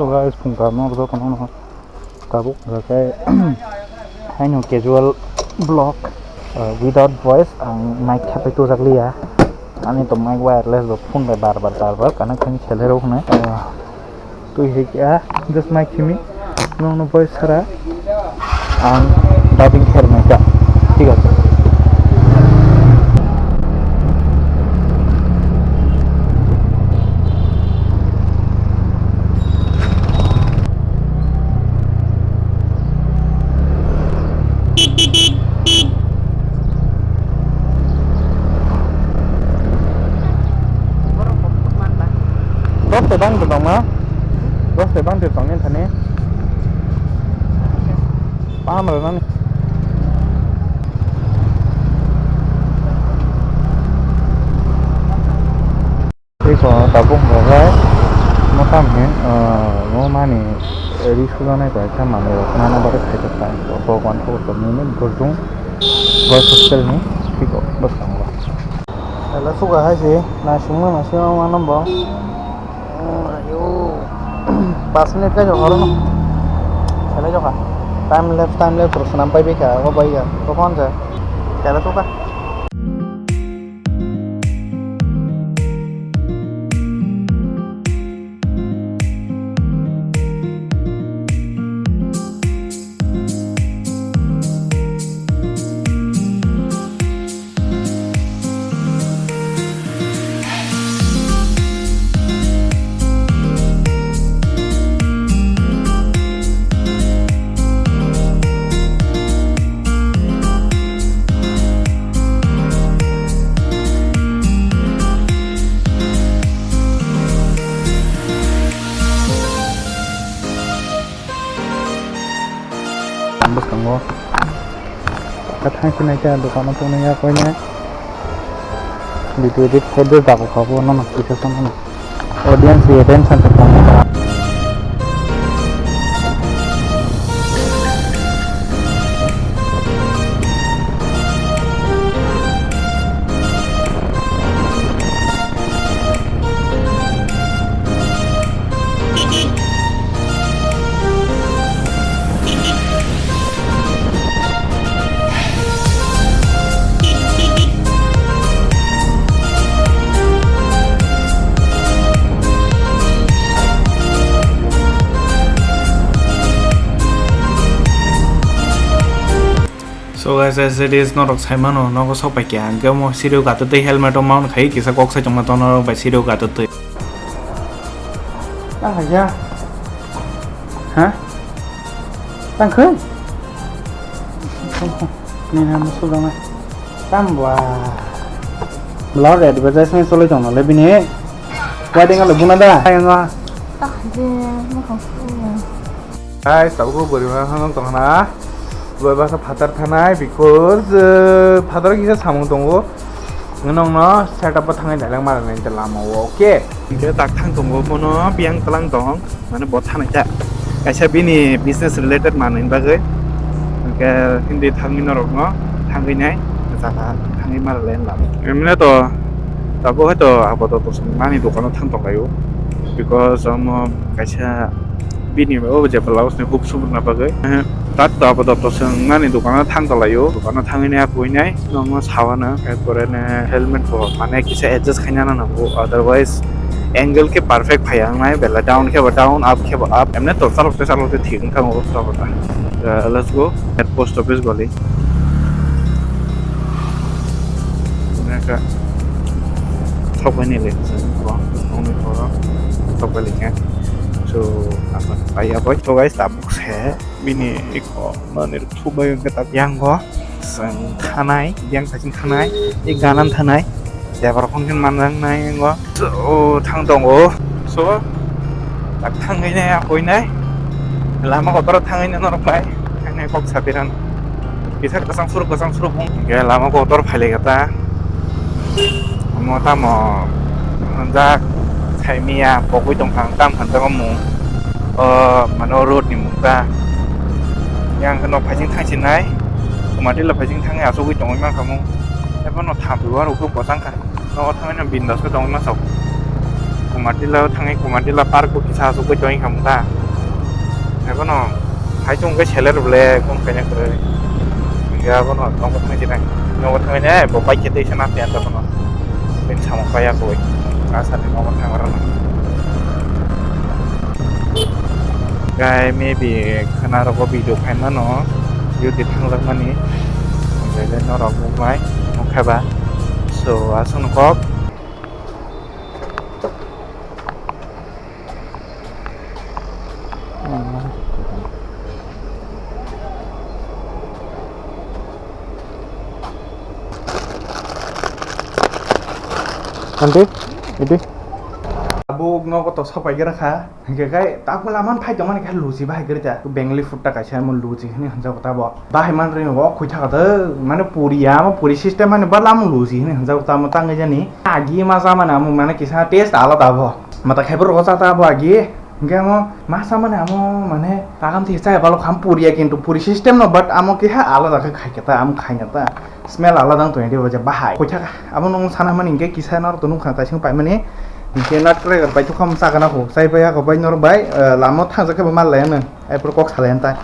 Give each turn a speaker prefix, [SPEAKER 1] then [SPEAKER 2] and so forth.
[SPEAKER 1] Hello guys, pungka mo ro kono no tabuk rakai haino casual vlog without voice ang mic hapai tu jakli ya ani to mic wireless do phone by bar karena kan seler ok na tu hekya just mic chimi no voice sara ang dubbing kher na ka ঠিক আছে bang từ đồng á, có thể bang từ tổng lên thành nè, ba mà nó cái có tàu bung rồi đấy, nó tam hiện nó mà nè, đi xuống này phải xem mà nó bắt được thấy được có quan trọng của mình có dùng với social này, thì có bất đồng rồi, là xuống cái gì, là xuống mà xuống nó bỏ 5 menit ka jo horo no chale jo ka time lapse terus sampai beka ko bai ya ko kon ja chale to ka bus kamu katanya sini aja dukaan itu nih ya koinnya video edit header tak kau nono bisa sama audience di attention terus So guys, as it is not excitement no no so pa kya ke mo sirio ka te helmet mount khai kisa kok sa chama tono ba sirio ka te ah ya ha tang khơi ni na mo so dong tam wa lo red ba ja sai so le chong no le bi ne wa ding le buna da ai nga
[SPEAKER 2] tak je mo khong su
[SPEAKER 1] ai sa ko bori ma hang tong na 왜 봐서 바다를 타나이 because 바다를 기사 사몽 동고 너너 세트업 탕에 달랑 말하는 데 라모 오케이 이게 딱 탕 동고 보노 비앙 달랑 동 만에 못 타는 자 가샤 비니 비즈니스 related 만은 바게 그러니까 힌디 탕미너로 뭐 탕이네 자가 탕이 말을 라 에미네도 다고 해도 아버도 또 많이 도가는 탕 동가요 because 뭐 가샤 비니 뭐 어제 블라우스네 흡수나 바게 tat apa to sengan itu karena thang talayo karena thang ini aku ini nong sawana kayak helmet for mana kisa adjust kanya na nabu otherwise angle ke perfect phayang nai bela down ke down up ke up emne to salo te thing thang o to bata let's go at post office goli naka top ini le ko only for top link so apa saya boy so guys tabuk saya bini iko manir thuba yang ketat yang go sang thanai yang tajin thanai e ganan thanai debar khongkin manang nai go so thang dong o so tak thang ngai na koi nai lama ko tor thang ngai na pai nai kok sabiran bisa kasang suru bung ge lama ko tor phale gata mo ta mo ja khai mia pokoi tong khang tam khan ta mo mano road ni muka yang kena pajing thang sinai kemudian la pajing thang ya so ki tong ma kamu tapi no tham bi wa ro ko sang kan no thang na bin da so tong ma so kumatila thangai kumatila park ko kisa so ko join khamta egono haijong ke seler bole kon kanya kore ya bono tong ko thang jinai no thang ne bo pai kete sana te anta bono ben samo kaya ko asa ne no thang mara gai maybe khana ro ko video khain na no yudi thang lag mani le no ro mo mai mo khaba so asun kok nanti ini abu ngoko to sapai gara kha hingga kai tak pula man phai jong man kai lusi bai gara ja bengali food ta kaisa mon lusi ni hanja kota bo bai man ri bo khoi tha da mane puri ya ma puri system mane bala mo lusi ni hanja kota ma tang ja ni agi ma sa mana mo mane kisa taste ala ta bo mata khai bro sa ta bo agi hingga mo masa mane amo mane takam thi sai balo kham puri ya kintu puri system no but amo ki ha ala da khai keta am khai ta smell ala dang to ndi bo ja bahai khoi tha amo nong sana man hingga kisa nor to nung khata sing pai mane Mungkin nak kira kerja tukang masak kan aku, saya bayar kau bayar nor bay, lama thang sakit bermal lain, ai perkok salen tay.